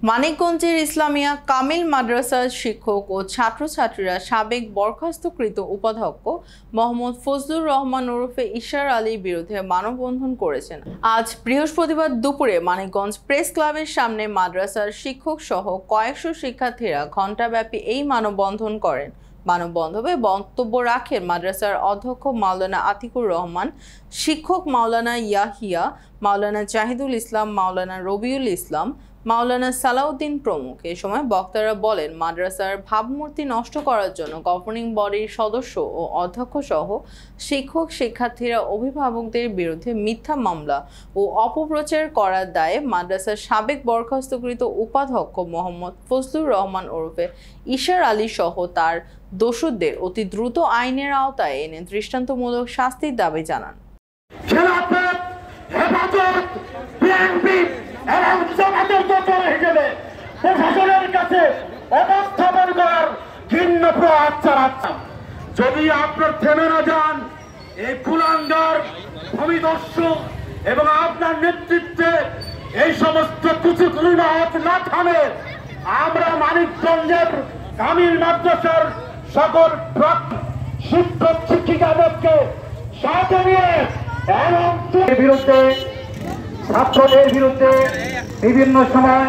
মানিকগঞ্জের ইসলামিয়া কামিল মাদ্রাসার শিক্ষক ও ছাত্রছাত্রীরা সাবেক বরখাস্তকৃত উপাধ্যক্ষ মোহাম্মদ ফজলুর রহমান ওরফে ইশার আলীর বিরুদ্ধে মানববন্ধন করেছেন। আজ বৃহস্পতিবার দুপুরে মানিকগঞ্জ প্রেস ক্লাবের সামনে মাদ্রাসার শিক্ষক সহ কয়েকশো শিক্ষার্থীরা ঘণ্টাব্যাপী এই মানববন্ধন করেন। মানববন্ধনে বক্তব্য রাখেন মাদ্রাসার অধ্যক্ষ মাওলানা আতিকুর রহমান, শিক্ষক মাওলানা ইয়াহিয়া, মাওলানা জাহিদুল ইসলাম, মাওলানা রবিউল ইসলাম, মাওলানা সালাউদ্দিন প্রমুখ। এ সময় বক্তারা বলেন, মাদ্রাসার ভাবমূর্তি নষ্ট করার জন্য গভর্নিং বডির সদস্য ও অধ্যক্ষ সহ শিক্ষক শিক্ষার্থীরা অভিভাবকদের বিরুদ্ধে মিথ্যা মামলা ও অপপ্রচার করার দায়ে মাদ্রাসার সাবেক বরখাস্তকৃত উপাধ্যক্ষ মোহাম্মদ ফজলুর রহমান ওরফে ইশার আলী সহ তার দোষরদের অতি দ্রুত আইনের আওতায় এনে দৃষ্টান্তমূলক শাস্তির দাবি জানান। প্রশাসনের কাছে অবস্থাপন করার ঘৃণ্য প্রহার চালাচ্ছেন। যদি আপনার থেমে না যান, এই কুলাঙ্গার ভূমিদস্যু এবং আপনার নেতৃত্বে এই সমস্ত কিছু হাত না থামে, আমরা মানিকগঞ্জের কামিল মাদ্রাসার সকল শিক্ষক শিক্ষিকাদেরকে সাথে নিয়ে এবং বিরুদ্ধে ছাত্রদের বিরুদ্ধে বিভিন্ন সময়